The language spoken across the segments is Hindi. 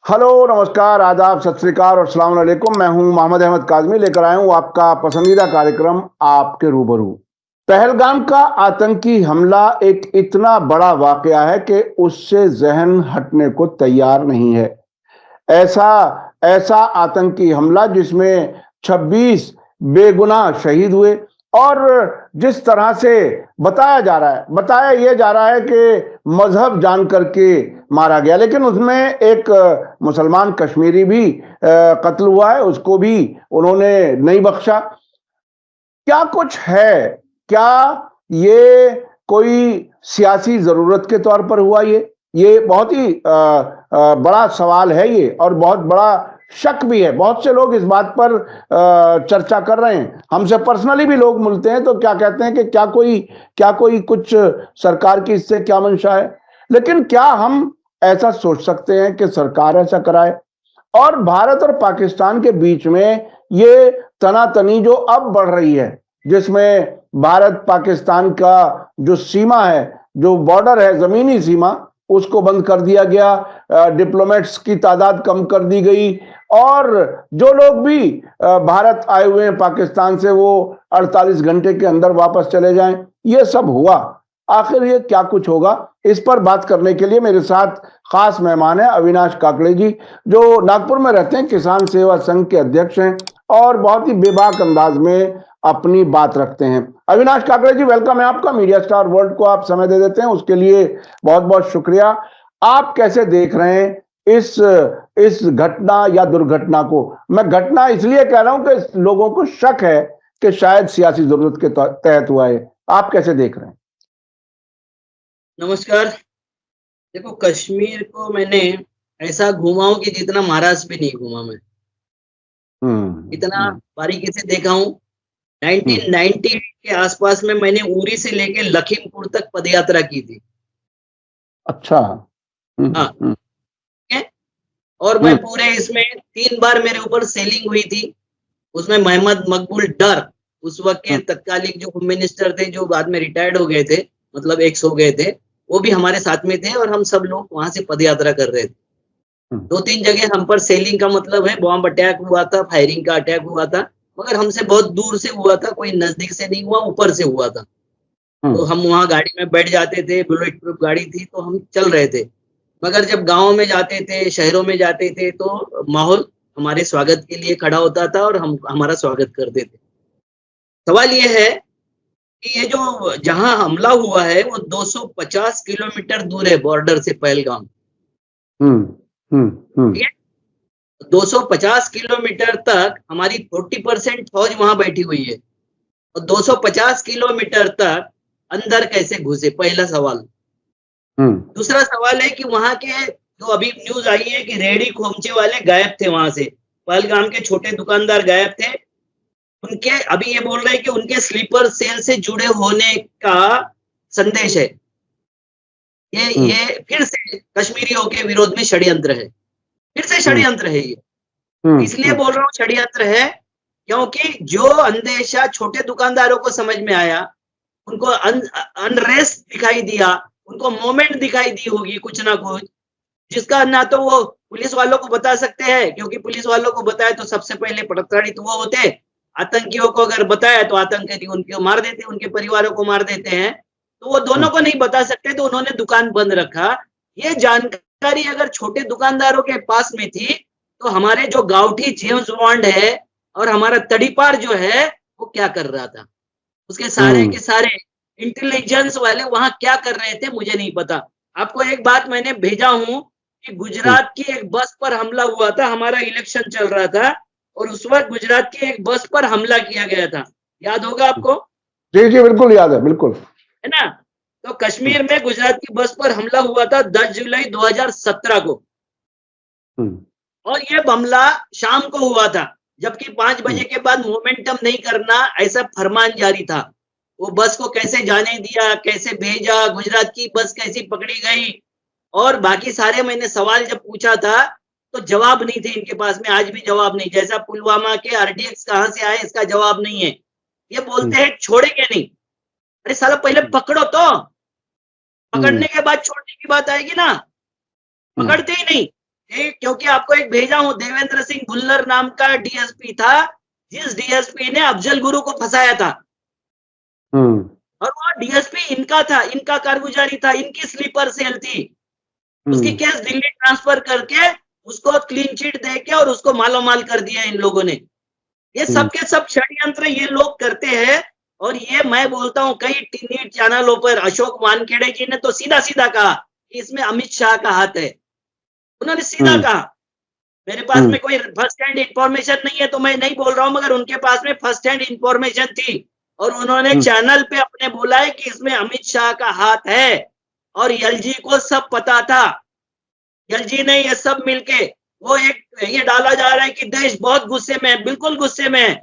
हेलो, नमस्कार, आदाब, सत श्री अकाल और अस्सलाम वालेकुम। मैं हूं मोहम्मद अहमद काज़मी, लेकर आया हूं आपका पसंदीदा कार्यक्रम आपके रूबरू। पहलगाम का आतंकी हमला एक इतना बड़ा वाकया है कि उससे ज़हन हटने को तैयार नहीं है। ऐसा ऐसा आतंकी हमला जिसमें 26 बेगुनाह शहीद हुए और जिस तरह से बताया यह जा रहा है कि मजहब जान करके मारा गया, लेकिन उसमें एक मुसलमान कश्मीरी भी कत्ल हुआ है, उसको भी उन्होंने नहीं बख्शा। क्या कुछ है? क्या ये कोई सियासी जरूरत के तौर पर हुआ? ये बहुत ही बड़ा सवाल है ये, और बहुत बड़ा शक भी है। बहुत से लोग इस बात पर चर्चा कर रहे हैं। हमसे पर्सनली भी लोग मिलते हैं तो क्या कहते हैं कि क्या कोई कुछ सरकार की इससे क्या मंशा है। लेकिन क्या हम ऐसा सोच सकते हैं कि सरकार ऐसा कराए? और भारत और पाकिस्तान के बीच में ये तनातनी जो अब बढ़ रही है, जिसमें भारत पाकिस्तान का जो सीमा है, जो बॉर्डर है, जमीनी सीमा, उसको बंद कर दिया गया, डिप्लोमेट्स की तादाद कम कर दी गई, और जो लोग भी भारत आए हुए हैं पाकिस्तान से, वो 48 घंटे के अंदर वापस चले जाएं। ये सब हुआ, आखिर ये क्या कुछ होगा? इस पर बात करने के लिए मेरे साथ खास मेहमान है अविनाश काकड़े जी, जो नागपुर में रहते हैं, किसान सेवा संघ के अध्यक्ष हैं और बहुत ही बेबाक अंदाज में अपनी बात रखते हैं। अविनाश काकड़े जी, वेलकम है आपका। मीडिया स्टार वर्ल्ड को आप समय दे देते हैं, उसके लिए बहुत बहुत शुक्रिया। आप कैसे देख रहे हैं इस घटना या दुर्घटना को? मैं घटना इसलिए कह रहा हूं कि लोगों को शक है कि शायद सियासी जरूरत के तहत हुआ है। आप कैसे देख रहे हैं? नमस्कार। देखो, कश्मीर को मैंने ऐसा घूमा हूँ कि जितना महाराष्ट्र भी नहीं घूमा मैं। इतना हम्म। बारीकी से देखा हूँ। हम्म। 1990 के आसपास में मैंने उरी से लेके लखीमपुर तक पदयात्रा की थी। अच्छा। हाँ, हम्म। ठीक है? और मैं हम्म। पूरे इसमें 3 बार मेरे ऊपर सेलिंग हुई थी। उसमें मोहम्मद मकबूल डर, उस वक़्त के हम्म। तत्कालीन जो होम मिनिस्टर थे, जो बाद में रिटायर्ड हो गए थे, मतलब एक्स हो गए थे, वो भी हमारे साथ में थे और हम सब लोग वहाँ से पदयात्रा कर रहे थे। हम्म। 2-3 जगह हम पर सेलिंग का मतलब है बॉम्ब अटैक हुआ था, फायरिंग का अटैक हुआ था, मगर हमसे बहुत दूर से हुआ था, कोई नज़दीक से नहीं हुआ, ऊपर से हुआ था। तो हम्म। हम वहाँ गाड़ी में बैठ जाते थे, बुलेट प्रूफ गाड़ी थी, तो हम चल रहे थे। मगर जब गाँव में जाते थे, शहरों में जाते थे, तो माहौल हमारे स्वागत के लिए खड़ा होता था और हम हमारा स्वागत करते थे। सवाल ये है कि ये जो जहाँ हमला हुआ है, वो 250 किलोमीटर दूर है बॉर्डर से पहलगाम, हम्म। हम्म। ठीक है? 250 किलोमीटर तक हमारी 40% फौज वहां बैठी हुई है और 250 किलोमीटर तक अंदर कैसे घुसे, पहला सवाल। हम्म। दूसरा सवाल है कि वहां के जो अभी न्यूज आई है कि रेहड़ी खोमचे वाले गायब थे वहां से, पहलगाम के छोटे दुकानदार गायब थे। उनके अभी ये बोल रहे हैं कि उनके स्लीपर सेल से जुड़े होने का संदेश है। हम्म। ये फिर से कश्मीरियों के विरोध में षड्यंत्र है, फिर से हम्म। षड्यंत्र है ये। हम्म। इसलिए बोल रहा हूँ षड्यंत्र है, क्योंकि जो अंदेशा छोटे दुकानदारों को समझ में आया, उनको अनरेस्ट दिखाई दिया, उनको मोमेंट दिखाई दी होगी कुछ ना कुछ, जिसका ना तो वो पुलिस वालों को बता सकते हैं, क्योंकि पुलिस वालों को बताया तो सबसे पहले प्रताड़ित वो होते। आतंकियों को अगर बताया तो आतंकी उनको मार देते, उनके परिवारों को मार देते हैं। तो वो दोनों हम्म। को नहीं बता सकते, तो उन्होंने दुकान बंद रखा। ये जानकारी अगर छोटे दुकानदारों के पास में थी, तो हमारे जो गाँवठी जेम्स बॉन्ड है और हमारा तड़ीपार जो है, वो क्या कर रहा था? उसके सारे हम्म। के सारे इंटेलिजेंस वाले वहां क्या कर रहे थे, मुझे नहीं पता। आपको एक बात मैंने भेजा हूं कि हम्म। गुजरात की एक बस पर हमला हुआ था, हमारा इलेक्शन चल रहा था और उस वक्त गुजरात की एक बस पर हमला किया गया था, याद होगा आपको, जी जी, बिल्कुल याद है, बिल्कुल। है ना? तो हम्म। कश्मीर में गुजरात की बस पर हमला हुआ था 10 जुलाई 2017 को, हम्म। और ये हमला शाम को हुआ था, जबकि 5 हम्म। बजे के बाद मोमेंटम नहीं करना ऐसा फरमान जारी था। वो बस को कैसे जाने दिया, कैसे भेजा, गुजरात की बस कैसी पकड़ी गई, और बाकी सारे मैंने सवाल जब पूछा था, तो जवाब नहीं थे इनके पास में, आज भी जवाब नहीं। जैसा पुलवामा के आरडीएक्स कहाँ से आए, इसका जवाब नहीं है। ये हम्म। बोलते हैं छोड़ेंगे नहीं। अरे साला पहले पकड़ो तो, हम्म। पकड़ने के बाद छोड़ने की बात आएगी ना, हम्म। पकड़ते ही नहीं। क्योंकि आपको एक भेजा हूं, देवेंद्र सिंह भुल्लर नाम का डीएसपी था, जिस डीएसपी ने अफजल गुरु को फंसाया था, और वो डीएसपी इनका था, इनका कारगुजारी था, इनकी स्लीपर सेल थी। उसकी केस दिल्ली ट्रांसफर करके उसको क्लीन चिट देके और उसको मालोमाल कर दिया इन लोगों ने। ये सब के सब षड्यंत्र ये लोग करते हैं। और ये मैं बोलता हूं, कई टीवी चैनलों पर अशोक वानखेड़े जी ने तो सीधा सीधा कहा कि इसमें अमित शाह का हाथ है। उन्होंने सीधा कहा। मेरे पास में कोई फर्स्ट हैंड इंफॉर्मेशन नहीं है तो मैं नहीं बोल रहा हूं, मगर उनके पास में फर्स्ट हैंड इंफॉर्मेशन थी और उन्होंने चैनल पे अपने बोला है कि इसमें अमित शाह का हाथ है। और एलजी को सब पता था। एलजी ने ये सब मिलके वो एक ये डाला जा रहा है कि देश बहुत गुस्से में है। बिल्कुल गुस्से में है,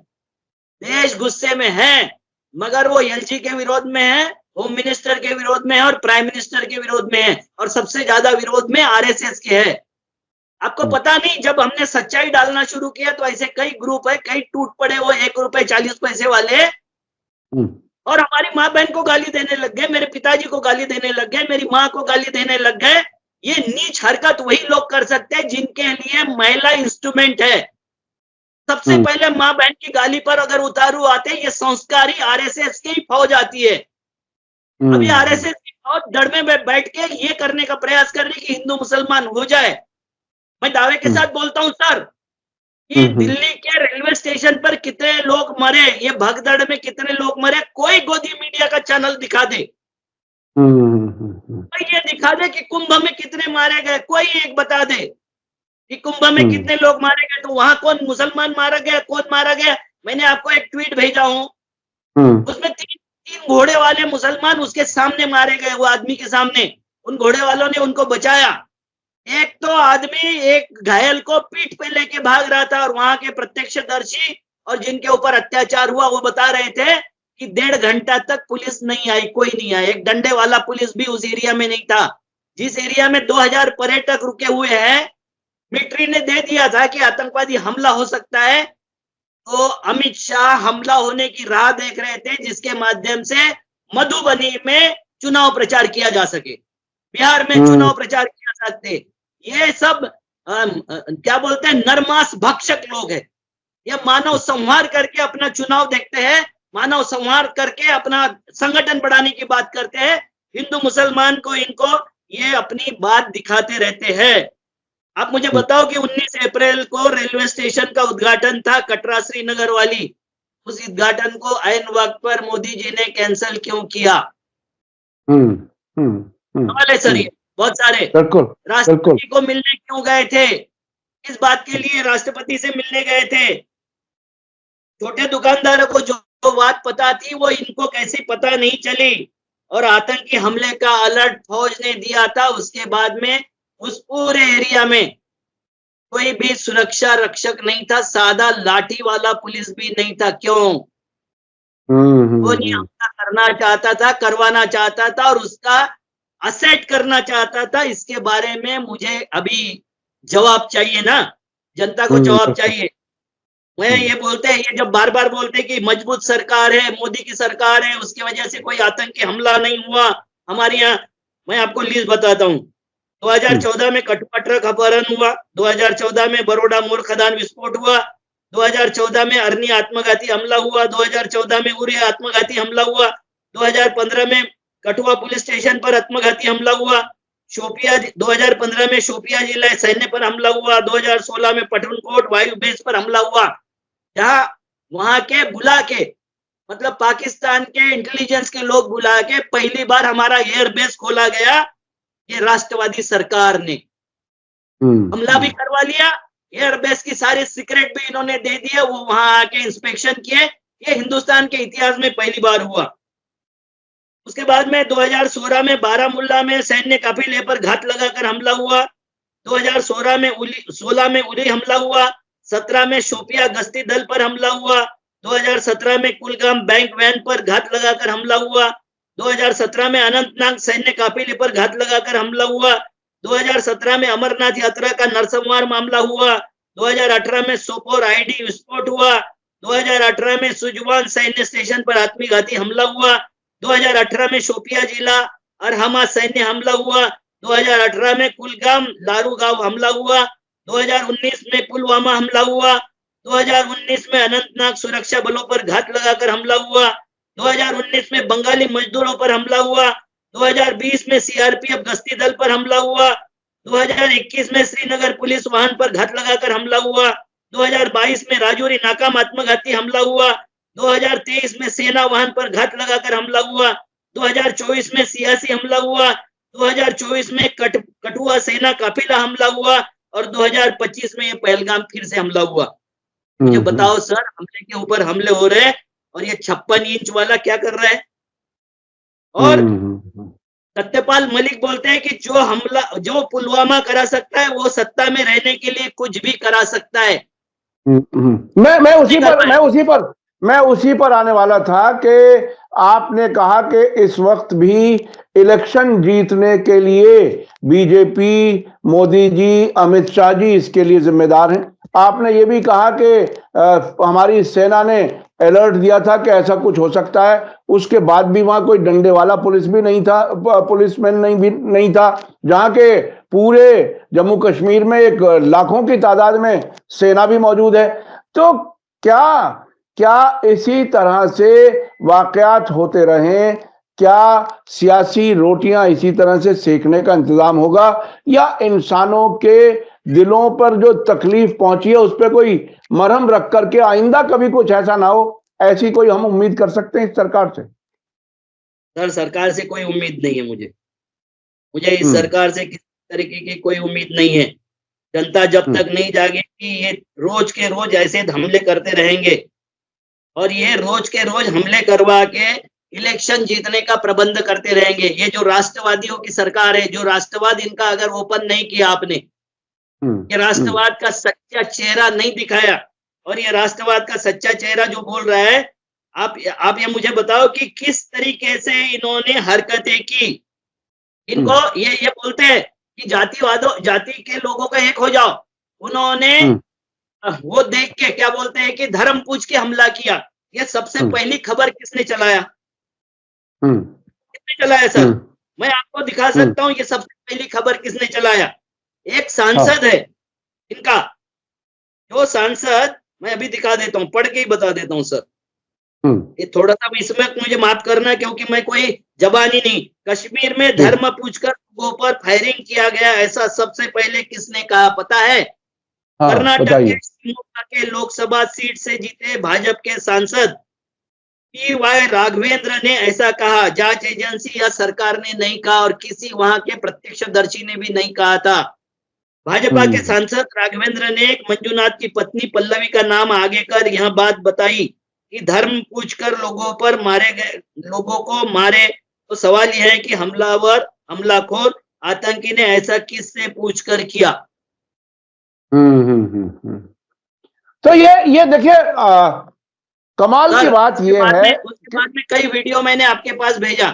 देश गुस्से में है, मगर वो एलजी के विरोध में है, होम मिनिस्टर के विरोध में है और प्राइम मिनिस्टर के विरोध में है, और सबसे ज्यादा विरोध में आरएसएस के है। आपको पता नहीं, जब हमने सच्चाई डालना शुरू किया तो ऐसे कई ग्रुप है, कई टूट पड़े वो 1 रुपए 40 पैसे वाले, और हमारी माँ बहन को गाली देने लग गए, मेरे पिताजी को गाली देने लग गए, मेरी माँ को गाली देने लग गए। ये नीच हरकत वही लोग कर सकते हैं जिनके लिए महिला इंस्ट्रूमेंट है। सबसे पहले माँ बहन की गाली पर अगर उतारू आते, ये संस्कारी आरएसएस की फौज आती है। अभी आरएसएस की फौज डर में बैठ के ये करने का प्रयास कर रही कि हिंदू मुसलमान हो जाए। मैं दावे के साथ बोलता हूं सर कि दिल्ली के रेलवे स्टेशन पर कितने लोग मरे, ये भगदड़ में कितने लोग मरे, कोई गोदी मीडिया का चैनल दिखा दे। कोई ये दिखा दे कि कुंभ में कितने मारे गए, कोई एक बता दे कि कुंभ में कितने लोग मारे गए, तो वहां कौन मुसलमान मारा गया, कौन मारा गया। मैंने आपको एक ट्वीट भेजा हूं, उसमें तीन घोड़े वाले मुसलमान उसके सामने मारे गए, वो आदमी के सामने। उन घोड़े वालों ने उनको बचाया। एक तो आदमी एक घायल को पीठ पे लेके भाग रहा था, और वहां के प्रत्यक्षदर्शी और जिनके ऊपर अत्याचार हुआ वो बता रहे थे कि 1.5 घंटा तक पुलिस नहीं आई, कोई नहीं आया। एक डंडे वाला पुलिस भी उस एरिया में नहीं था। जिस एरिया में 2000 पर्यटक रुके हुए हैं, मिलिट्री ने दे दिया था कि आतंकवादी हमला हो सकता है, तो अमित शाह हमला होने की राह देख रहे थे जिसके माध्यम से मधुबनी में चुनाव प्रचार किया जा सके, बिहार में चुनाव प्रचार किया सकते। ये सब क्या बोलते हैं, नरमांस भक्षक लोग हैं। ये मानव संहार करके अपना चुनाव देखते हैं, मानव संहार करके अपना संगठन बढ़ाने की बात करते हैं। हिंदू मुसलमान को इनको ये अपनी बात दिखाते रहते हैं। आप मुझे बताओ कि 19 अप्रैल को रेलवे स्टेशन का उद्घाटन था, कटरा श्रीनगर वाली। उस उद्घाटन को ऐन वक्त पर मोदी जी ने कैंसिल क्यों किया? सवाल है सर ये बहुत सारे। राष्ट्रपति को मिलने क्यों गए थे? इस बात के लिए राष्ट्रपति से मिलने गए थे। छोटे दुकानदारों को जो बात पता थी वो इनको कैसे पता नहीं चली, और आतंकी हमले का अलर्ट फौज ने दिया था। उसके बाद में उस पूरे एरिया में कोई भी सुरक्षा रक्षक नहीं था, सादा लाठी वाला पुलिस भी नहीं था। क्यों? वो नहीं हमला करना चाहता था, करवाना चाहता था, और उसका असेट करना चाहता था। इसके बारे में मुझे अभी जवाब चाहिए ना, जनता को जवाब चाहिए। मैं ये बोलते हैं, ये जब बार बार बोलते हैं कि मजबूत सरकार है, मोदी की सरकार है, उसकी वजह से कोई आतंकी हमला नहीं हुआ हमारे यहाँ। मैं आपको लिस्ट बताता हूँ। 2014 में कठुआ ट्रक अपहरण हुआ, 2014 में बरोडा मोर खदान विस्फोट हुआ, 2014 में अरनी आत्मघाती हमला हुआ, 2014 में उरी आत्मघाती हमला हुआ, 2015 में कठुआ पुलिस स्टेशन पर आत्मघाती हमला हुआ, शोपिया 2015 में शोपिया जिला सैन्य पर हमला हुआ, 2016 में पठानकोट वायु बेस पर हमला हुआ, जहां वहां के बुला के, मतलब पाकिस्तान के इंटेलिजेंस के लोग बुला के पहली बार हमारा एयर बेस खोला गया। ये राष्ट्रवादी सरकार ने हमला भी करवा लिया, एयरबेस की सारी सीक्रेट भी इन्होंने दे दिए, वो वहां आके इंस्पेक्शन किए। ये हिंदुस्तान के इतिहास में पहली बार हुआ। उसके बाद में 2016 में बारामुल्ला में सैन्य काफिले पर घात लगाकर हमला हुआ, 2016 में उरी हमला हुआ, 17 में शोपिया गश्ती दल पर हमला हुआ, 2017 में कुलगाम बैंक वैन पर घात लगाकर हमला हुआ, 2017 में अनंतनाग सैन्य काफिले पर घात लगाकर हमला हुआ, 2017 में अमरनाथ यात्रा का नरसंहार मामला हुआ, 2018 में सोपोर आईडी विस्फोट हुआ, 2018 में सुजवान सैन्य स्टेशन पर आत्मघाती हमला हुआ, 2018 में शोपिया जिला अरहमा सैन्य हमला हुआ, 2018 में कुलगाम लारूगांव हमला हुआ, 2019 में पुलवामा हमला हुआ, 2019 में अनंतनाग सुरक्षा बलों पर घात लगाकर हमला हुआ, 2019 में बंगाली मजदूरों पर हमला हुआ, 2020 में सीआरपीएफ गश्ती दल पर हमला हुआ, 2021 में श्रीनगर पुलिस वाहन पर घात लगाकर हमला हुआ, 2022 में राजौरी नाका में आत्मघाती हमला हुआ, 2023 में सेना वाहन पर घात लगाकर हमला हुआ, 2024 में सियासी हमला हुआ, 2024 में कठुआ सेना काफिला हमला हुआ और 2025 में ये पहलगाम फिर से हमला हुआ। मुझे बताओ सर, हमले के ऊपर हमले हो रहे हैं और ये 56 इंच वाला क्या कर रहा है? और सत्यपाल मलिक बोलते हैं कि जो पुलवामा करा सकता है वो सत्ता में रहने के लिए कुछ भी करा सकता है। मैं उसी पर आने वाला था कि आपने कहा कि इस वक्त भी इलेक्शन जीतने के लिए बीजेपी, मोदी जी, अमित शाह जी इसके लिए जिम्मेदार हैं। आपने ये भी कहा कि हमारी सेना ने अलर्ट दिया था कि ऐसा कुछ हो सकता है, उसके बाद भी वहां कोई डंडे वाला पुलिस भी नहीं था, पुलिसमैन नहीं था, जहां के पूरे जम्मू कश्मीर में एक लाखों की तादाद में सेना भी मौजूद है। तो क्या इसी तरह से वाकयात होते रहें? क्या सियासी रोटियां इसी तरह से सेकने का इंतजाम होगा या इंसानों के दिलों पर जो तकलीफ पहुंची है उस पर कोई मरहम रख करके आइंदा कभी कुछ ऐसा ना हो, ऐसी कोई हम उम्मीद कर सकते हैं इस सरकार से? सर, सरकार से कोई उम्मीद नहीं है मुझे इस सरकार से किसी तरीके की कोई उम्मीद नहीं है। जनता जब तक नहीं जागेगी ये रोज के रोज ऐसे हमले करते रहेंगे और ये रोज के रोज हमले करवा के इलेक्शन जीतने का प्रबंध करते रहेंगे। ये जो राष्ट्रवादियों की सरकार है, जो राष्ट्रवाद इनका अगर ओपन नहीं किया आपने, ये राष्ट्रवाद का सच्चा चेहरा नहीं दिखाया और ये राष्ट्रवाद का सच्चा चेहरा जो बोल रहा है, आप ये मुझे बताओ कि किस तरीके से इन्होंने हरकतें की। इनको ये बोलते हैं कि जाति के लोगों का एक हो जाओ। उन्होंने वो देख के क्या बोलते हैं कि धर्म पूछ के हमला किया। ये सबसे पहली खबर किसने चलाया? किसने चलाया सर? मैं आपको दिखा सकता हूँ ये सबसे पहली खबर किसने चलाया। एक सांसद है इनका, जो सांसद, मैं अभी दिखा देता हूँ, पढ़ के ही बता देता हूँ सर। ये थोड़ा सा इसमें मुझे माफ करना क्योंकि मैं कोई जबानी नहीं। कश्मीर में धर्म पूछकर लोगों पर फायरिंग किया गया, ऐसा सबसे पहले किसने कहा पता है? कर्नाटक के शिवमोगा के लोकसभा सीट से जीते भाजपा के सांसद पी.वाई. राघवेंद्र ने ऐसा कहा। जांच एजेंसी या सरकार ने नहीं कहा और किसी वहां के प्रत्यक्षदर्शी ने भी नहीं कहा था। भाजपा के सांसद राघवेंद्र ने एक मंजुनाथ की पत्नी पल्लवी का नाम आगे कर यह बात बताई कि धर्म पूछकर लोगों को मारे। तो सवाल यह है कि हमलाखोर आतंकी ने ऐसा किससे पूछकर किया? तो ये देखिए कमाल की बात ये है। उसके बाद में कई वीडियो मैंने आपके पास भेजा।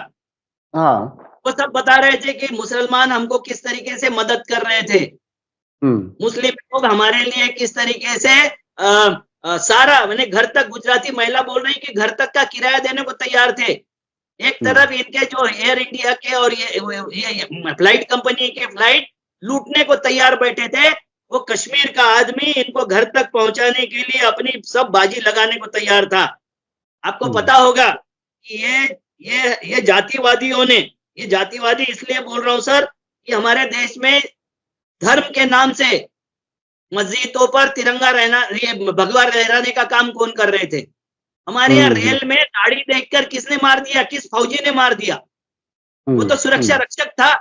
वो सब बता रहे थे कि मुसलमान हमको किस तरीके से मदद कर रहे थे, मुस्लिम लोग हमारे लिए किस तरीके से सारा मैंने घर तक, गुजराती महिला बोल रही कि घर तक का किराया देने को तैयार थे। एक तरफ इनके जो एयर इंडिया के और ये फ्लाइट कंपनी के फ्लाइट लूटने को तैयार बैठे थे, वो कश्मीर का आदमी इनको घर तक पहुंचाने के लिए अपनी सब बाजी लगाने को तैयार था। आपको पता होगा कि ये जातिवादियों ने, ये जातिवादी इसलिए बोल रहा हूं सर कि हमारे देश में धर्म के नाम से मस्जिदों पर तिरंगा भगवा लहराने का काम कौन कर रहे थे? हमारे यहाँ रेल में गाड़ी देखकर किसने मार दिया? किस फौजी ने मार दिया? वो तो सुरक्षा रक्षक था।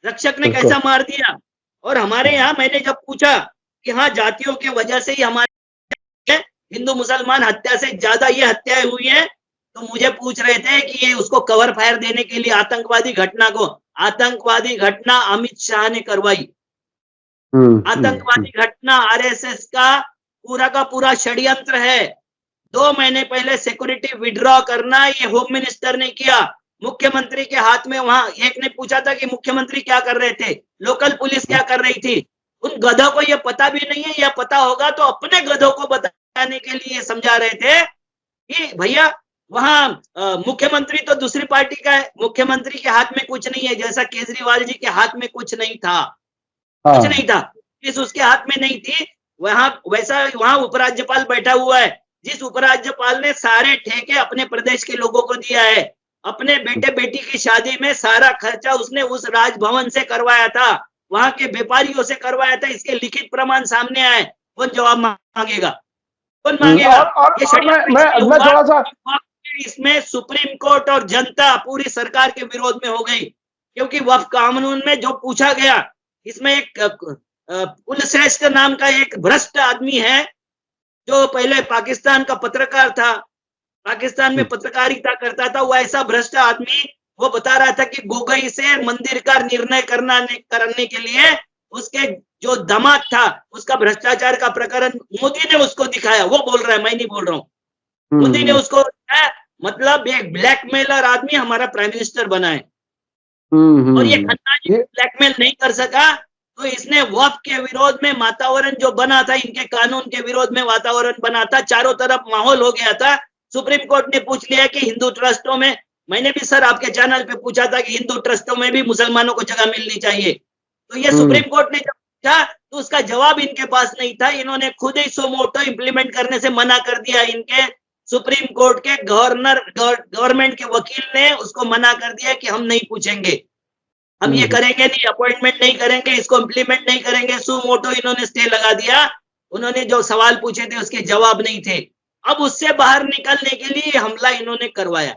रक्षक ने कैसा मार दिया? और हमारे यहाँ मैंने जब पूछा कि हाँ जातियों के वजह से ही हमारे हिंदू मुसलमान हत्या से ज्यादा ये हत्याएं हुई है, तो मुझे पूछ रहे थे कि ये उसको कवर फायर देने के लिए आतंकवादी घटना अमित शाह ने करवाई। आतंकवादी घटना आरएसएस का पूरा षड्यंत्र है। 2 महीने पहले सिक्योरिटी विड्रॉ करना ये होम मिनिस्टर ने किया। मुख्यमंत्री के हाथ में, वहां एक ने पूछा था कि मुख्यमंत्री क्या कर रहे थे, लोकल पुलिस क्या कर रही थी। उन गधों को ये पता भी नहीं है, या पता होगा तो अपने गधों को बताने के लिए समझा रहे थे कि भैया वहां मुख्यमंत्री तो दूसरी पार्टी का है, मुख्यमंत्री के हाथ में कुछ नहीं है, जैसा केजरीवाल जी के हाथ में कुछ नहीं था, कुछ नहीं हाँ। था, जिस उसके हाथ में नहीं थी, वहां वैसा वहां उपराज्यपाल बैठा हुआ है, जिस उपराज्यपाल ने सारे ठेके अपने प्रदेश के लोगों को दिया है, अपने बेटे बेटी की शादी में सारा खर्चा उसने उस राजभवन से करवाया था, वहां के व्यापारियों से करवाया था, इसके लिखित प्रमाण सामने आए, कौन जवाब मांगेगा? कौन मांगेगा? और और ये और षड्यंत्र इसलिए मैं हुआ थोड़ा सा। कि वक्फ इसमें सुप्रीम कोर्ट और जनता पूरी सरकार के विरोध में हो गई, क्योंकि वक्फ कानून में जो पूछा गया, इसमें एक कुलश्रेष्ठ नाम का एक भ्रष्ट आदमी है, जो पहले पाकिस्तान का पत्रकार था, पाकिस्तान में पत्रकारिता करता था, वो ऐसा भ्रष्ट आदमी, वो बता रहा था कि गोगोई से मंदिर का निर्णय करने के लिए उसके जो दामाद था, उसका भ्रष्टाचार का प्रकरण मोदी ने उसको दिखाया, वो बोल रहा है, मैं नहीं बोल रहा हूँ। मोदी ने हम्म उसको मतलब एक ब्लैकमेलर आदमी हमारा प्राइम मिनिस्टर बना है, और ये खन्ना जी ये ब्लैकमेल नहीं कर सका, तो इसने वक्फ के विरोध में वातावरण जो बना था, इनके कानून के विरोध में वातावरण बना था, चारों तरफ माहौल हो गया था। सुप्रीम कोर्ट ने पूछ लिया कि हिंदू ट्रस्टों में, मैंने भी सर आपके चैनल पे पूछा था कि हिंदू ट्रस्टों में भी मुसलमानों को जगह मिलनी चाहिए, तो ये हम्म सुप्रीम कोर्ट ने जब पूछा तो उसका जवाब इनके पास नहीं था, इन्होंने खुद ही सो मोटो इम्प्लीमेंट करने से मना कर दिया। इनके सुप्रीम कोर्ट के गवर्नमेंट के वकील ने उसको मना कर दिया कि हम नहीं पूछेंगे, हम ये हम्म करेंगे नहीं, अपॉइंटमेंट नहीं करेंगे, इसको इम्प्लीमेंट नहीं करेंगे, सू मोटो इन्होंने स्टे लगा दिया। उन्होंने जो सवाल पूछे थे उसके जवाब नहीं थे, अब उससे बाहर निकलने के लिए हमला इन्होंने करवाया।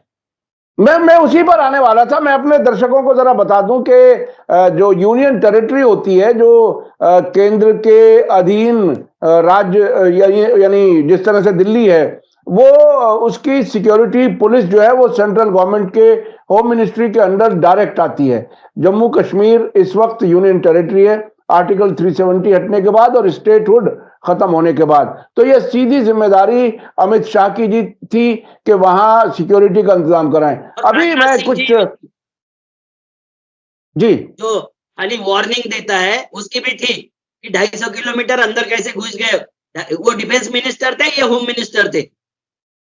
मैं उसी पर आने वाला था। मैं अपने दर्शकों को जरा बता दूं कि जो यूनियन टेरिटरी होती है, जो केंद्र के अधीन राज्य, यानी जिस तरह से दिल्ली है, वो उसकी सिक्योरिटी पुलिस जो है वो सेंट्रल गवर्नमेंट के होम मिनिस्ट्री के अंडर डायरेक्ट आती है। जम्मू कश्मीर इस वक्त यूनियन टेरिटरी है, आर्टिकल 370 हटने के बाद और स्टेटहुड खत्म होने के बाद। तो ये सीधी जिम्मेदारी अमित शाह की जी थी कि वहां सिक्योरिटी का इंतजाम कराएं। और अभी राजनाथ मैं सिंह कुछ। जी जी। जो खाली वार्निंग देता है, उसकी भी थी कि 250 किलोमीटर अंदर कैसे घुस गए। वो डिफेंस मिनिस्टर थे, ये होम मिनिस्टर थे।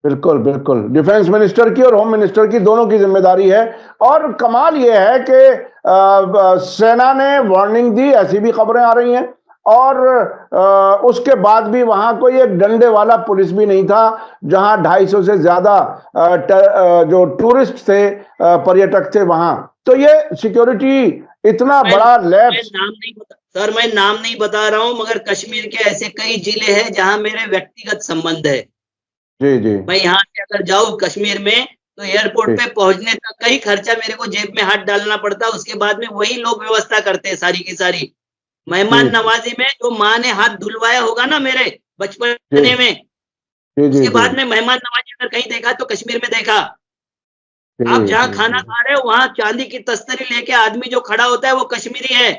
बिल्कुल बिल्कुल, डिफेंस मिनिस्टर की और होम मिनिस्टर की दोनों की जिम्मेदारी है। और कमाल यह है कि सेना ने वार्निंग दी, ऐसी भी खबरें आ रही हैं, और उसके बाद भी वहां कोई एक डंडे वाला पुलिस भी नहीं था, जहां 250 से ज्यादा जो टूरिस्ट थे, पर्यटक थे वहां। तो ये सिक्योरिटी इतना मैं बड़ा मैं लैप्स। नाम नहीं बता सर, मैं नाम नहीं बता रहा हूं, मगर कश्मीर के ऐसे कई जिले हैं जहां मेरे व्यक्तिगत संबंध है। जी जी मैं यहाँ से अगर जाऊँ कश्मीर में, तो एयरपोर्ट जी पे पहुंचने तक का ही खर्चा मेरे को जेब में हाथ डालना पड़ता है, उसके बाद में वही लोग व्यवस्था करते हैं सारी की सारी। जी मेहमान नवाजी में जो माँ ने हाथ धुलवाया होगा ना मेरे जी बचपने में, जी जी उसके जी बाद में मेहमान नवाजी अगर कहीं देखा तो कश्मीर में देखा। जी आप जहाँ जी खाना जी। खा रहे हो, वहां चांदी की तस्तरी लेके आदमी जो खड़ा होता है वो कश्मीरी है।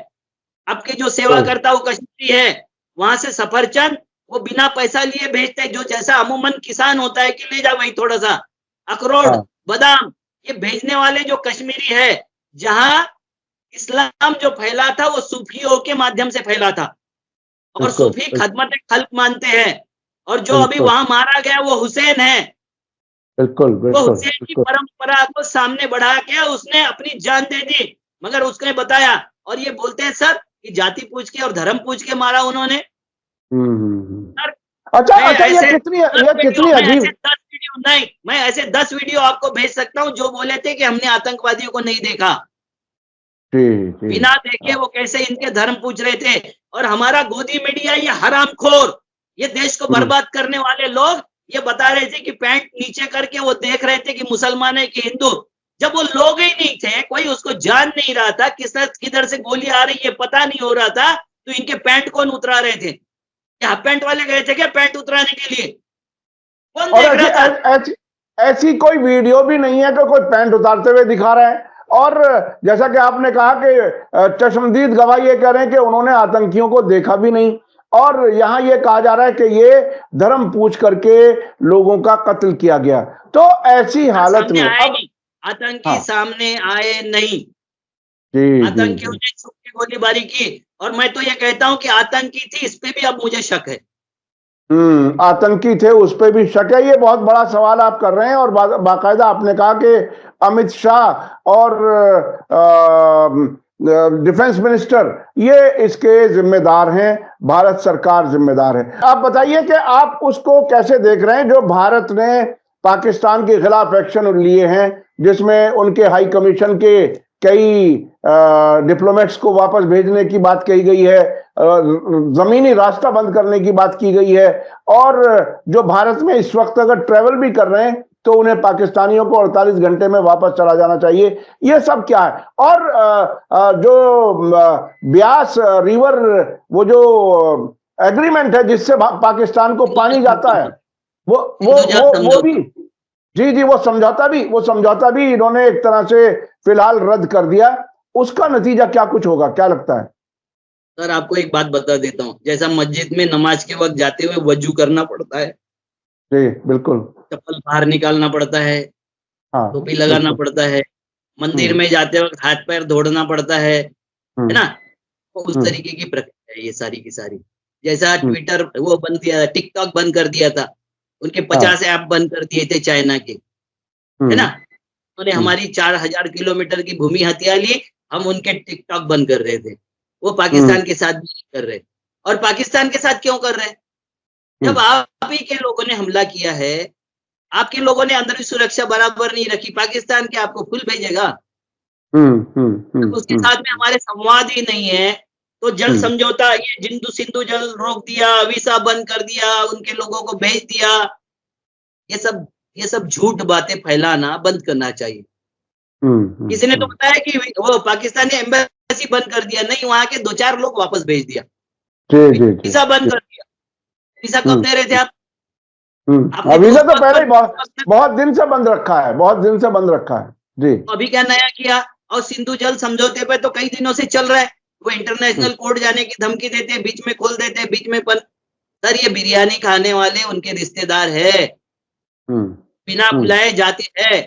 आपकी जो सेवा बिल्कुल करता है वो कश्मीरी है। वहां से सफरचंद वो बिना पैसा लिए भेजते हैं, जो जैसा अमूमन किसान होता है कि ले जा वही थोड़ा सा अखरोट, हाँ। बादाम, ये भेजने वाले जो कश्मीरी है। जहां इस्लाम जो फैला था वो सूफियों के माध्यम से फैला था, और बिल्कुल सूफी खदमत खल्क मानते हैं, और जो अभी बिल्कुल वहां मारा गया वो हुसैन है। बिल्कुल वो बिल्कुल हुसैन की बिल्कुल। परंपरा को सामने बढ़ा के उसने अपनी जान दे दी, मगर उसने बताया। और ये बोलते हैं सर कि जाति पूछ के और धर्म पूछ के मारा उन्होंने। सर अच्छा मैं अच्छा, ऐसे 10 ये वीडियो कितनी मैं ऐसे अजीब। 10 वीडियो नहीं, मैं ऐसे 10 वीडियो आपको भेज सकता हूँ जो बोले थे कि हमने आतंकवादियों को नहीं देखा। जी जी। बिना देखे वो कैसे इनके धर्म पूछ रहे थे। और हमारा गोदी मीडिया, ये हरामखोर, ये देश को हम्म, बर्बाद करने वाले लोग ये बता रहे थे कि पैंट नीचे करके वो देख रहे थे कि मुसलमान है कि हिंदू। जब वो लोग ही नहीं थे, कोई उसको जान नहीं रहा था, किधर से गोली आ रही है पता नहीं हो रहा था, तो इनके पैंट कौन उतरा रहे थे? हाफ पैंट वाले गए थे क्या पैंट उतराने के लिए? कौन और देख रहा था? ऐसी ऐसी कोई वीडियो भी नहीं है कि कोई पैंट उतारते हुए दिखा रहा है। और जैसा कि आपने कहा कि चश्मदीद गवाह ये कह रहे हैं कि उन्होंने आतंकियों को देखा भी नहीं, और यहाँ ये कहा जा रहा है कि ये धर्म पूछ करके लोगों का कत्ल किया गया। तो ऐसी सर हालत सामने में आए अब। नहीं, आतंकी हाँ। सामने आए नहीं। जी जी आतंकियों जी। ने छुप के गोलीबारी की, और मैं तो ये कहता हूं कि आतंकी थी, इस पे भी अब मुझे शक है। आतंकी थे उस पे भी शक है। ये बहुत बड़ा सवाल आप कर रहे हैं और बाकायदा आपने कहा कि अमित शाह और डिफेंस मिनिस्टर ये इसके जिम्मेदार हैं, भारत सरकार जिम्मेदार है। आप बताइए कि आप उसको कैसे देख रहे हैं जो भारत ने पाकिस्तान के खिलाफ एक्शन लिए हैं, जिसमें उनके हाई कमीशन के कई डिप्लोमेट्स को वापस भेजने की बात कही गई है, जमीनी रास्ता बंद करने की बात की गई है, और जो भारत में इस वक्त अगर ट्रेवल भी कर रहे हैं तो उन्हें पाकिस्तानियों को 48 घंटे में वापस चला जाना चाहिए। ये सब क्या है? और जो ब्यास रिवर वो जो एग्रीमेंट है जिससे पाकिस्तान को पानी जाता है, वो भी जी वो समझौता भी इन्होंने एक तरह से फिलहाल रद्द कर दिया। उसका नतीजा क्या कुछ होगा, क्या लगता है? सर आपको एक बात बता देता हूँ, जैसा मस्जिद में नमाज के वक्त जाते हुए वजू करना पड़ता है, जी बिल्कुल, चप्पल बाहर निकालना पड़ता है, हाँ टोपी लगाना पड़ता है, मंदिर में जाते वक्त हाथ पैर धोड़ना पड़ता है ना? तो उस तरीके की प्रक्रिया है ये सारी की सारी। जैसा ट्विटर वो बंद किया, टिकटॉक बंद कर दिया था, उनके 50 ऐप बंद कर दिए थे चाइना के, है ना? उन्होंने हमारी 4000 किलोमीटर की भूमि हथिया ली, हम उनके टिकटॉक बंद कर रहे थे। वो पाकिस्तान के साथ भी कर रहे। और पाकिस्तान के साथ क्यों कर रहे? जब आप ही के लोगों ने हमला किया है, आपके लोगों ने अंदर की सुरक्षा बराबर नहीं रखी, पाकिस्तान क्या आपको फुल भेजेगा? जब उसके साथ में हमारे संवाद ही नहीं है, तो जल समझौता, ये जिंदू सिंधु जल रोक दिया, वीसा बंद कर दिया, उनके लोगों को भेज दिया, ये सब झूठ बातें फैलाना बंद करना चाहिए। किसी ने तो बताया कि वो पाकिस्तान ने एम्बेसी बंद कर दिया, नहीं वहां के 2-4 लोग वापस भेज दिया, वीसा बंद कर दिया। वीसा कब दे रहे थे आप? वीजा तो पहले ही बहुत दिन से बंद रखा है, बहुत दिन से बंद रखा है जी। अभी क्या नया किया? और सिंधु जल समझौते पे तो कई दिनों से चल रहा है, वो इंटरनेशनल कोर्ट जाने की धमकी देते हैं, बीच में खोल देते हैं, बीच में सर ये बिरयानी खाने वाले उनके रिश्तेदार है, बिना बुलाए जाते हैं।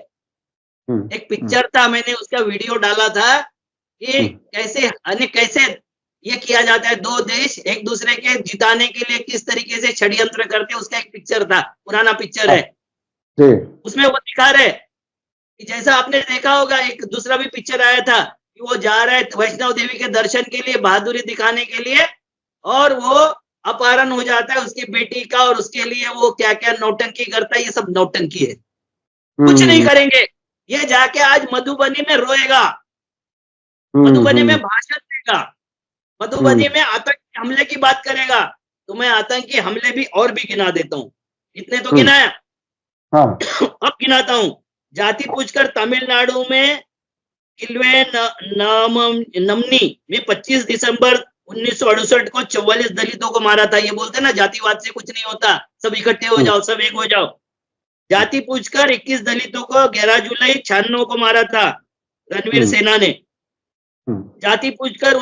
एक पिक्चर था, मैंने उसका वीडियो डाला था कि कैसे ये किया जाता है, दो देश एक दूसरे के जिताने के लिए किस तरीके से षड्यंत्र करते हैं, उसका एक पिक्चर था, पुराना पिक्चर है। उसमें वो दिखा रहे कि जैसा आपने देखा होगा, एक दूसरा भी पिक्चर आया था कि वो जा रहा है वैष्णव देवी के दर्शन के लिए, बहादुरी दिखाने के लिए, और वो अपहरण हो जाता है उसकी बेटी का, और उसके लिए वो क्या क्या नौटंकी करता है। ये सब नौटंकी है, कुछ नहीं करेंगे। ये जाके आज मधुबनी में रोएगा, मधुबनी में भाषण देगा, मधुबनी में आतंकी हमले की बात करेगा। तो मैं आतंकी हमले भी और भी गिना देता हूँ, इतने तो गिनाया, अब गिनाता हूँ। जाति पूछकर तमिलनाडु में किल्वे नमनी में 25 दिसंबर 1968 को 44 दलितों को मारा था। ये बोलते ना जातिवाद से कुछ नहीं होता, सब इकट्ठे हो जाओ, सब एक हो जाओ। जाति पूछकर 21 दलितों को 11 जुलाई 96 को मारा था रणवीर सेना ने। जाति पूछकर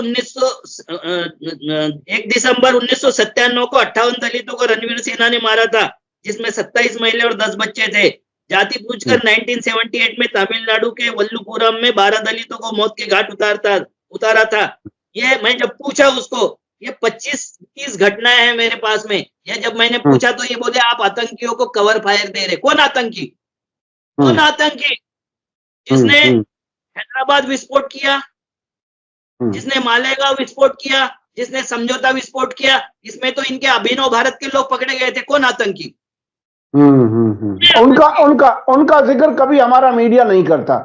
1 दिसंबर 1997 को 58 दलितों को रणवीर सेना ने मारा था, जिसमें 27 महिला और 10 बच्चे थे। जाति पूछकर 1978 में तमिलनाडु के वल्लुपुरम में 12 दलितों को मौत के घाट उतारा था। ये मैं जब पूछा उसको, ये 25-30 घटनाएं हैं मेरे पास में। ये जब मैंने पूछा तो ये बोले आप आतंकियों को कवर फायर दे रहे। कौन आतंकी? कौन आतंकी? जिसने हैदराबाद विस्फोट किया, जिसने मालेगांव विस्फोट किया, जिसने समझौता विस्फोट किया, इसमें तो इनके अभिनव भारत के लोग पकड़े गए थे। कौन आतंकी? उनका जिक्र कभी हमारा मीडिया नहीं करता,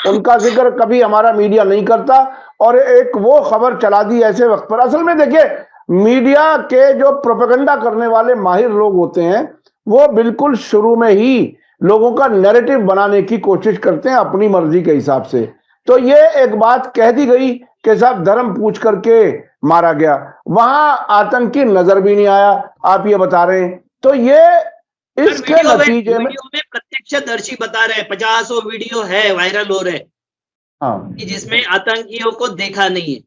उनका जिक्र कभी हमारा मीडिया नहीं करता। और एक वो खबर चला दी ऐसे वक्त पर। असल में देखिए, मीडिया के जो प्रोपेगेंडा करने वाले माहिर लोग होते हैं, वो बिल्कुल शुरू में ही लोगों का नैरेटिव बनाने की कोशिश करते हैं अपनी मर्जी के हिसाब से। तो ये एक बात कह दी गई कि साहब धर्म पूछ करके मारा गया, वहां आतंकी नजर भी नहीं आया, आप ये बता रहे हैं। तो ये इसके नतीजे में प्रत्यक्षदर्शी बता रहे हैं, 50 वीडियो है वायरल हो रहे कि जिसमें आतंकियों को देखा नहीं है,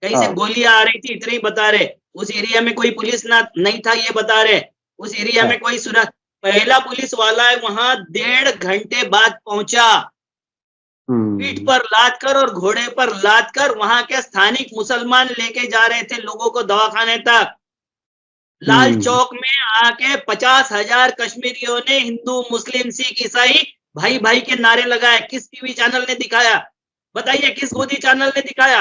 कहीं से गोलियां आ रही थी, इतने ही बता रहे। उस एरिया में कोई पुलिस नहीं था, ये बता रहे। उस एरिया में कोई पहला पुलिस वाला है वहां 1.5 घंटे बाद पहुंचा, पीठ पर लाद कर और घोड़े पर लाद कर वहां के स्थानिक मुसलमान लेके जा रहे थे लोगों को दवाखाने तक। लाल चौक में आके 50,000 कश्मीरियों ने हिंदू मुस्लिम सिख ईसाई भाई भाई के नारे लगाए। किस टीवी चैनल ने दिखाया? बताइए, किस गोदी चैनल ने दिखाया?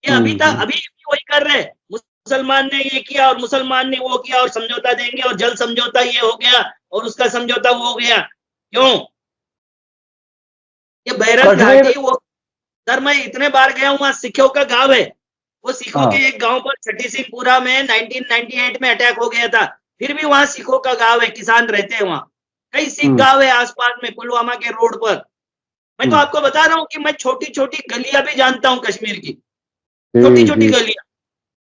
ये अभी तक अभी भी वही कर रहे हैं। मुसलमान ने ये किया और मुसलमान ने वो किया और समझौता देंगे और जल समझौता ये हो गया और उसका समझौता वो हो गया। क्यों? ये बैरक कश्मीर। घाटी, वो सर मैं इतने बार गया हूँ, वहां सिखों का गांव है। वो सिखों हाँ। के एक गांव पर छठी सिंहपुरा में 1998 में अटैक हो गया था। फिर भी वहां सिखों का गांव है, किसान रहते हैं वहां। कई सिख गांव है आसपास में, पुलवामा के रोड पर। मैं तो आपको बता रहा हूँ कि मैं छोटी छोटी गलियां भी जानता हूँ कश्मीर की, छोटी छोटी गलियां।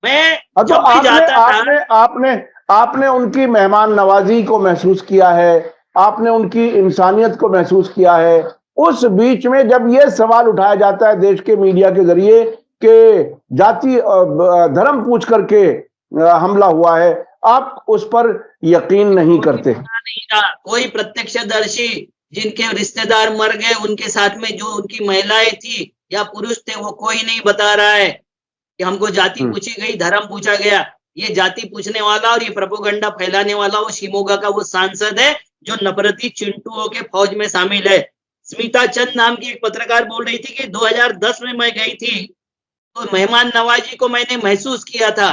मैं तो जब भी आपने जाता था, आपने आपने आपने उनकी मेहमान नवाजी को महसूस किया है, आपने उनकी इंसानियत को महसूस किया है। उस बीच में जब ये सवाल उठाया जाता है देश के मीडिया के जरिए कि जाति धर्म पूछ करके हमला हुआ है, आप उस पर यकीन नहीं करते। नहीं था कोई प्रत्यक्षदर्शी जिनके रिश्तेदार मर गए, उनके साथ में जो उनकी महिलाएं थी या पुरुष थे, वो कोई नहीं बता रहा है कि हमको जाति पूछी गई, धर्म पूछा गया। ये जाति पूछने वाला और ये प्रोपेगेंडा फैलाने वाला वो शिमोगा का वो सांसद है जो नफरती चिंटुओं के फौज में शामिल है। स्मिता चंद नाम की एक पत्रकार बोल रही थी कि 2010 में मैं गई थी तो मेहमान नवाजी को मैंने महसूस किया था,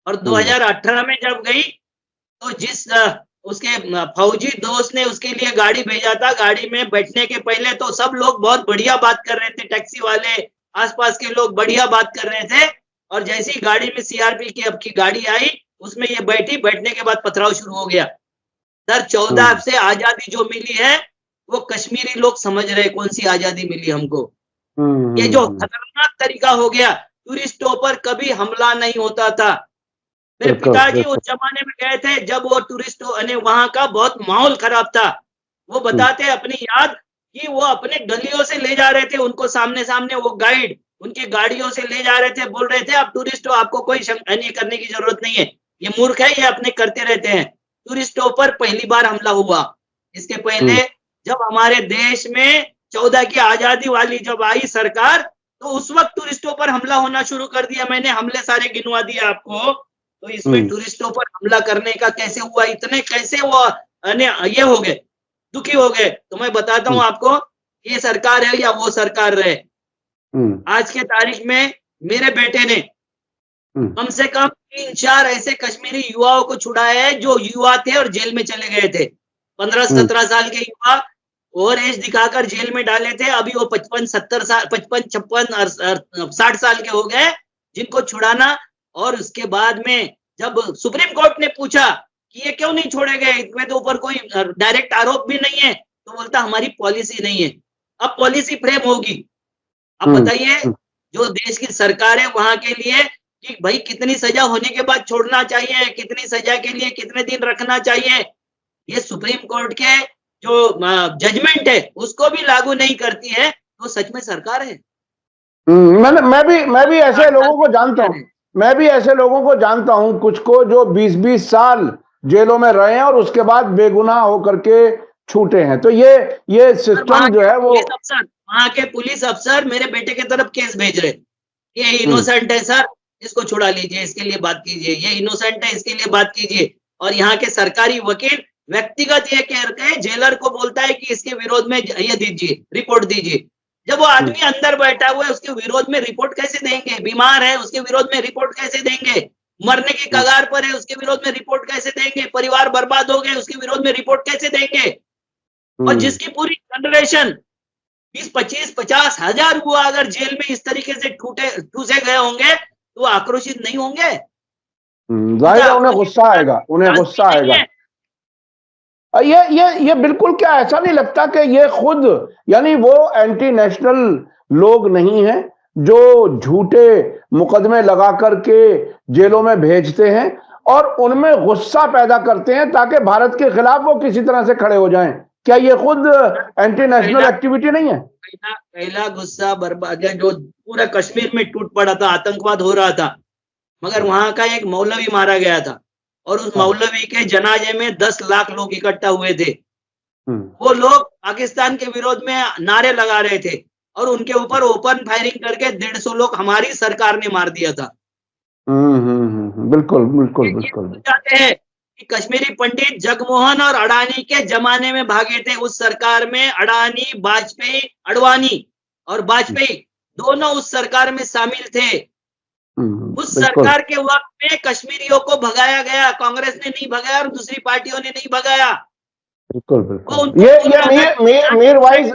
और 2018 में जब गई तो जिस उसके फौजी दोस्त ने उसके लिए गाड़ी भेजा था, गाड़ी में बैठने के पहले तो सब लोग बहुत बढ़िया बात कर रहे थे, टैक्सी वाले, आसपास के लोग बढ़िया बात कर रहे थे। और जैसी ही गाड़ी में सीआरपी की अब की गाड़ी आई, उसमें ये बैठी, बैठने के बाद पथराव शुरू हो गया। सर 14 से आजादी जो मिली है, वो कश्मीरी लोग समझ रहे कौन सी आजादी मिली हमको। ये जो खतरनाक तरीका हो गया, टूरिस्टों पर कभी हमला नहीं होता था। मेरे पिताजी उस जमाने में गए थे जब वो टूरिस्टों ने वहां का बहुत माहौल खराब था। वो बताते हैं अपनी याद कि वो अपने गलियों से ले जा रहे थे उनको, सामने सामने वो गाइड उनके गाड़ियों से ले जा रहे थे, बोल रहे थे आप टूरिस्ट हो, आपको कोई नहीं करने की जरूरत नहीं है, ये मूर्ख है, ये अपने करते रहते हैं। टूरिस्टों पर पहली बार हमला हुआ। इसके पहले जब हमारे देश में 14 की आजादी वाली जब आई सरकार, तो उस वक्त टूरिस्टों पर हमला होना शुरू कर दिया। मैंने हमले सारे गिनवा दिए आपको। तो इसमें टूरिस्टों पर हमला करने का कैसे हुआ, इतने कैसे वो ये हो गए, दुखी हो गए। तो मैं बताता हूँ आपको, ये सरकार है या वो सरकार रहे, आज के तारीख में मेरे बेटे ने कम से कम 3-4 ऐसे कश्मीरी युवाओं को छुड़ाया है जो युवा थे और जेल में चले गए थे। 15-17 साल के युवा ओवर एज दिखाकर जेल में डाले थे। अभी वो 55-70 साल, 55-56 60 साल के हो गए, जिनको छुड़ाना। और उसके बाद में जब सुप्रीम कोर्ट ने पूछा कि ये क्यों नहीं छोड़े गए, इनमें तो ऊपर कोई डायरेक्ट आरोप भी नहीं है, तो बोलता हमारी पॉलिसी नहीं है। अब पॉलिसी फ्रेम होगी। अब बताइए, जो देश की सरकार है वहां के लिए कि भाई कितनी सजा होने के बाद छोड़ना चाहिए, कितनी सजा के लिए कितने दिन रखना चाहिए, ये सुप्रीम कोर्ट के जो जजमेंट है उसको भी लागू नहीं करती है, तो सच में सरकार है। मैं भी ऐसे लोगों को जानता हूँ, मैं भी ऐसे लोगों को जानता हूँ, कुछ को जो 20-20 साल जेलों में रहे हैं और उसके बाद बेगुनाह होकर के छूटे हैं। तो ये सिस्टम जो है वो, वहां के पुलिस अफसर मेरे बेटे के तरफ केस भेज रहे, ये इनोसेंट है सर, इसको छुड़ा लीजिए, इसके लिए बात कीजिए, ये इनोसेंट है, इसके लिए बात कीजिए। और यहाँ के सरकारी वकील व्यक्तिगत ये कह के जेलर को बोलता है कि इसके विरोध में ये दीजिए, रिपोर्ट दीजिए। जब वो आदमी अंदर बैठा हुआ है, उसके विरोध में रिपोर्ट कैसे देंगे? बीमार है, उसके विरोध में रिपोर्ट कैसे देंगे? मरने की कगार पर है, उसके विरोध में रिपोर्ट कैसे देंगे? परिवार बर्बाद हो गए, उसके विरोध में रिपोर्ट कैसे देंगे? और जिसकी पूरी जनरेशन 20-25-50 हजार हुआ अगर जेल में इस तरीके से ठूसे गए होंगे, तो आक्रोशित नहीं होंगे? जाहिर है उन्हें गुस्सा आएगा, उन्हें गुस्सा आएगा। ये बिल्कुल, क्या ऐसा नहीं लगता कि ये खुद, यानी वो एंटी नेशनल लोग नहीं हैं जो झूठे मुकदमे लगा करके जेलों में भेजते हैं और उनमें गुस्सा पैदा करते हैं ताकि भारत के खिलाफ वो किसी तरह से खड़े हो जाएं? क्या ये खुद एंटी नेशनल एक्टिविटी नहीं है? पहला गुस्सा बर्बाद जो पूरा कश्मीर में टूट पड़ा था, आतंकवाद हो रहा था, मगर वहां का एक मौलवी मारा गया था और उस मौलवी के जनाजे में 10 लाख लोग इकट्ठा हुए थे। वो लोग पाकिस्तान के विरोध में नारे लगा रहे थे और उनके ऊपर ओपन फायरिंग करके 150 लोग हमारी सरकार ने मार दिया था। बिल्कुल बिल्कुल ये बिल्कुल। भूल जाते हैं कि कश्मीरी पंडित जगमोहन और अडानी के जमाने में भागे थे उस सरकार में। अडानी, वाजपेयी, अडवाणी और वाजपेयी दोनों उस सरकार में शामिल थे। उस बिल्कुल सरकार के वक्त में कश्मीरियों को भगाया गया, कांग्रेस ने नहीं भगाया और दूसरी पार्टियों ने नहीं भगाया। बिल्कुल वो बिल्कुल। उनको ये बोलता था मीर कि मीर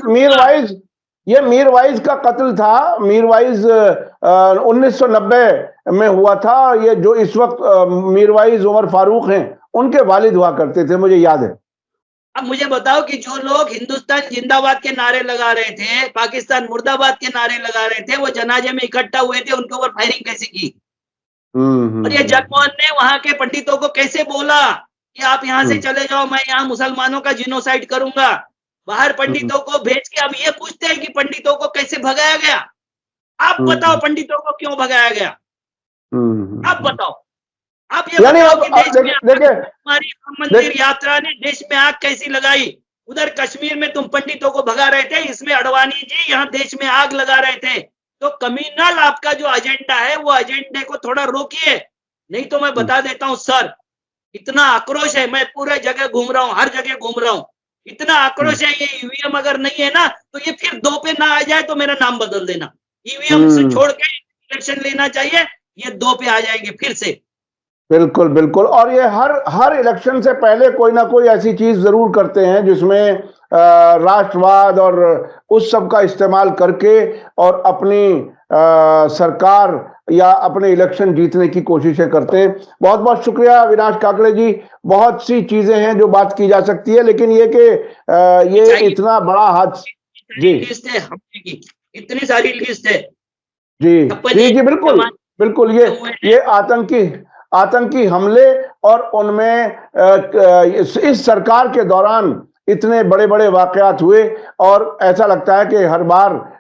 मीरवाइज ये मीरवाइज का कत्ल था। मीरवाइज 1990 में हुआ था। ये जो इस वक्त मीरवाइज उमर फारूक हैं, उनके वालिद हुआ करते थे, मुझे याद है। अब मुझे बताओ कि जो लोग हिंदुस्तान जिंदाबाद के नारे लगा रहे थे, पाकिस्तान मुर्दाबाद के नारे लगा रहे थे, वो जनाजे में इकट्ठा हुए थे, उनके ऊपर फायरिंग कैसे की? और ये जगमोहन ने वहां के पंडितों को कैसे बोला कि आप यहां से हम्म, चले जाओ, मैं यहाँ मुसलमानों का जिनोसाइड करूंगा। बाहर हम्म, पंडितों को भेज के अब ये पूछते हैं कि पंडितों को कैसे भगाया गया। आप बताओ हम्म, पंडितों को क्यों भगाया गया? आप हम्म। बताओ। आप ये यानी बताओ अब कि देश में देखिए हमारी राम देख मंदिर यात्रा ने देश में आग कैसी लगाई। उधर कश्मीर में तुम पंडितों को भगा रहे थे, इसमें अडवाणी जी यहाँ देश में आग लगा रहे थे। तो कम्युनल आपका जो एजेंडा है वो एजेंडे को थोड़ा रोकिए, नहीं तो मैं बता देता हूं सर, इतना आक्रोश है, मैं पूरे जगह घूम रहा हूँ, हर जगह घूम रहा हूँ। इतना आक्रोश है, ये ईवीएम अगर नहीं है ना तो ये फिर 2 पे ना आ जाए तो मेरा नाम बदल देना। ईवीएम से छोड़ के इलेक्शन लेना चाहिए, ये 2 पे आ जाएंगे फिर से। बिल्कुल बिल्कुल। और ये हर हर इलेक्शन से पहले कोई ना कोई ऐसी चीज जरूर करते हैं जिसमें राष्ट्रवाद और उस सब का इस्तेमाल करके और अपनी सरकार या अपने इलेक्शन जीतने की कोशिशें करते हैं। बहुत बहुत शुक्रिया अविनाश काकड़े जी। बहुत सी चीजें हैं जो बात की जा सकती है, लेकिन ये कि ये चाहिए इतना बड़ा हाथ। सारी जी लिस्ट है हमले की, इतनी सारी लिस्ट है। जी छप्पन जी जी बिल्कुल बिल्कुल। हुए हैं। ये आतंकी आतंकी हमले और उनमें इस सरकार के दौरान इतने बड़े बड़े वाकयात हुए, और ऐसा लगता है कि हर बार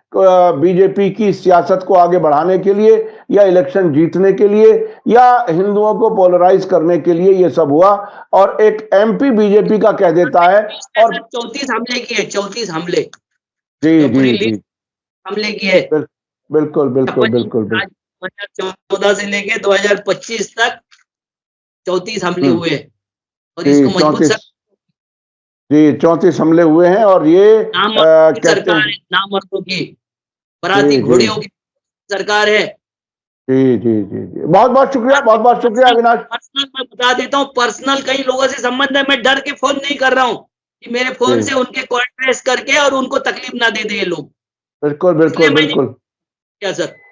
बीजेपी की सियासत को आगे बढ़ाने के लिए या इलेक्शन जीतने के लिए या हिंदुओं को पोलराइज करने के लिए ये सब हुआ। और एक एमपी बीजेपी का कह देता है। और 34 हमले किए, 34 हमले, जी जो जी पूरी जी लिस्ट हमले किए। बिल- बिल्कुल बिल्कुल 56 बिल्कुल बिल्कुल। आज 2014 से लेके 2025 तक 34 हमले हम्म, हुए और जी इसको मजबूत 34 जी 34 हमले हुए हैं। और ये नामर्दों की कहते सरकार हैं। है, नामर्दों की, जी पराती जी घोड़ियों की सरकार है। जी जी जी जी बहुत बहुत शुक्रिया, बहुत बहुत शुक्रिया पर्सनल अविनाश। पर्सनल मैं बता देता हूँ, पर्सनल कई लोगों से संबंध है, मैं डर के फोन नहीं कर रहा हूँ कि मेरे फोन जी से उनके कॉल ट्रेस करके और उनको तकलीफ ना दे दे ये लोग, बिल्कुल इसलिए बिल्कुल मैं नहीं बिल्कुल किया सर।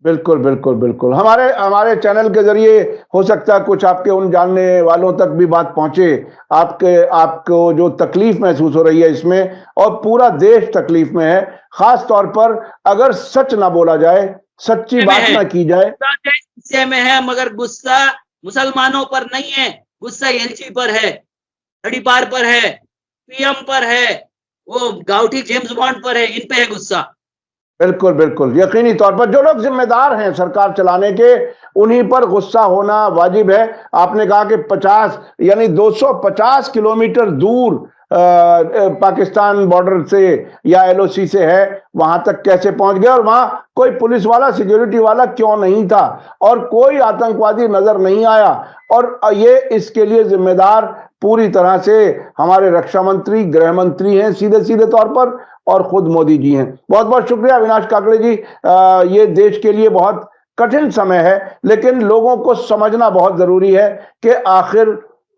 बिल्कुल बिल्कुल बिल्कुल। हमारे हमारे चैनल के जरिए हो सकता है कुछ आपके उन जानने वालों तक भी बात पहुंचे, आपके आपको जो तकलीफ महसूस हो रही है इसमें, और पूरा देश तकलीफ में है। खास तौर पर अगर सच ना बोला जाए, सच्ची में बात है, ना की जाए। गुस्से में है, मगर गुस्सा मुसलमानों पर नहीं है, गुस्सा एलची पर है, तड़ीपार पर है, पीएम पर है, वो गाउठी जेम्स बॉन्ड पर है, इन पे है गुस्सा। बिल्कुल बिल्कुल। यकीनी तौर पर जो लोग जिम्मेदार हैं सरकार चलाने के, उन्हीं पर गुस्सा होना वाजिब है। आपने कहा कि 50 यानी 250 किलोमीटर दूर पाकिस्तान बॉर्डर से या एलओसी से है, वहां तक कैसे पहुंच गए, और वहां कोई पुलिस वाला सिक्योरिटी वाला क्यों नहीं था, और कोई आतंकवादी नजर नहीं आया। और ये इसके लिए जिम्मेदार पूरी तरह से हमारे रक्षा मंत्री, गृह मंत्री हैं सीधे सीधे तौर पर, और खुद मोदी जी हैं। बहुत बहुत शुक्रिया अविनाश काकड़े जी। ये देश के लिए बहुत कठिन समय है, लेकिन लोगों को समझना बहुत जरूरी है कि आखिर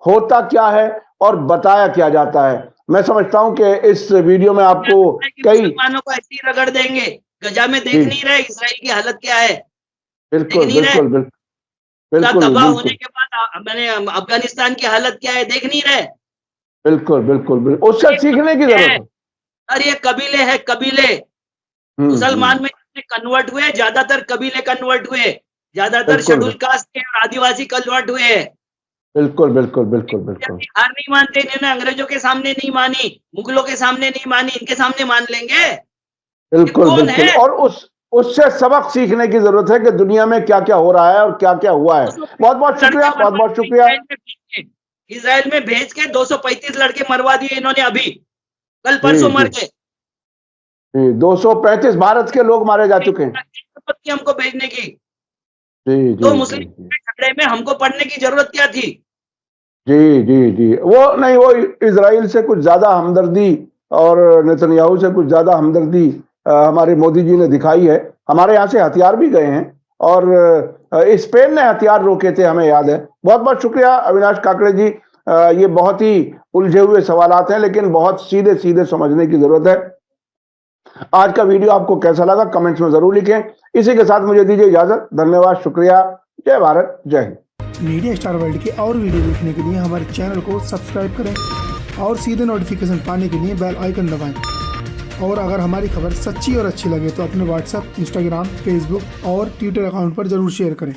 होता क्या है और बताया क्या जाता है। मैं समझता हूं कि इस वीडियो में आपको कई। मुसलमानों को ऐसे ही रगड़ देंगे। गजा में जी देख नहीं रहे इसराइल की हालत क्या है, देख बिल्कुल नहीं रहे। बिल्कुल बिल्कुल पूरा बिल्कुल तबाह होने बिल्कुल के बाद मैंने अफगानिस्तान की हालत क्या है देख नहीं रहे। बिल्कुल बिल्कुल बिल्कुल। उससे ये सीखने की कबीले जरूरत है, है। और ये कबीले हैं, कबीले। मुसलमान में जितने कन्वर्ट हुए, ज्यादातर कबीले कन्वर्ट हुए, ज्यादातर बिल्कुल शेड्यूल कास्ट के और आदिवासी कन्वर्ट हुए। बिल्कुल बिल्कुल बिल्कुल बिल्कुल हार नहीं मानते, इन्होंने अंग्रेजों के सामने नहीं मानी, मुगलों के सामने नहीं मानी, इनके सामने मान लेंगे। ये बिल्कुल कौन बिल्कुल। है? और उस उससे सबक सीखने की जरूरत है कि दुनिया में क्या क्या हो रहा है और क्या क्या हुआ है। बहुत बहुत लड़के शुक्रिया, बहुत मरवा बहुत दिए शुक्रिया। इसराइल में भेज के 235 लड़के मरवा दिए इन्होंने, अभी कल जी परसों जी मर गए। जी 235 भारत के लोग मारे जा चुके हैं। हमको भेजने की जी तो जी मुस्लिम जी के झगड़े में हमको पढ़ने की जरूरत क्या थी? जी जी जी वो नहीं, वो इजराइल से कुछ ज्यादा हमदर्दी और नेतन्याहू से कुछ ज्यादा हमदर्दी हमारे मोदी जी ने दिखाई है। हमारे यहाँ से हथियार भी गए हैं और स्पेन ने हथियार रोके थे, हमें याद है। बहुत बहुत शुक्रिया अविनाश काकड़े जी। ये बहुत ही उलझे हुए सवालात हैं, लेकिन बहुत सीधे सीधे समझने की जरूरत है। आज का वीडियो आपको कैसा लगा कमेंट्स में जरूर लिखें। इसी के साथ मुझे दीजिए इजाजत। धन्यवाद, शुक्रिया। जय भारत, जय हिंद। मीडिया स्टार वर्ल्ड के और वीडियो देखने के लिए हमारे चैनल को सब्सक्राइब करें और सीधे नोटिफिकेशन पाने के लिए बेल आइकन दबाएं। और अगर हमारी खबर सच्ची और अच्छी लगे तो अपने व्हाट्सएप, इंस्टाग्राम, फेसबुक और ट्विटर अकाउंट पर ज़रूर शेयर करें।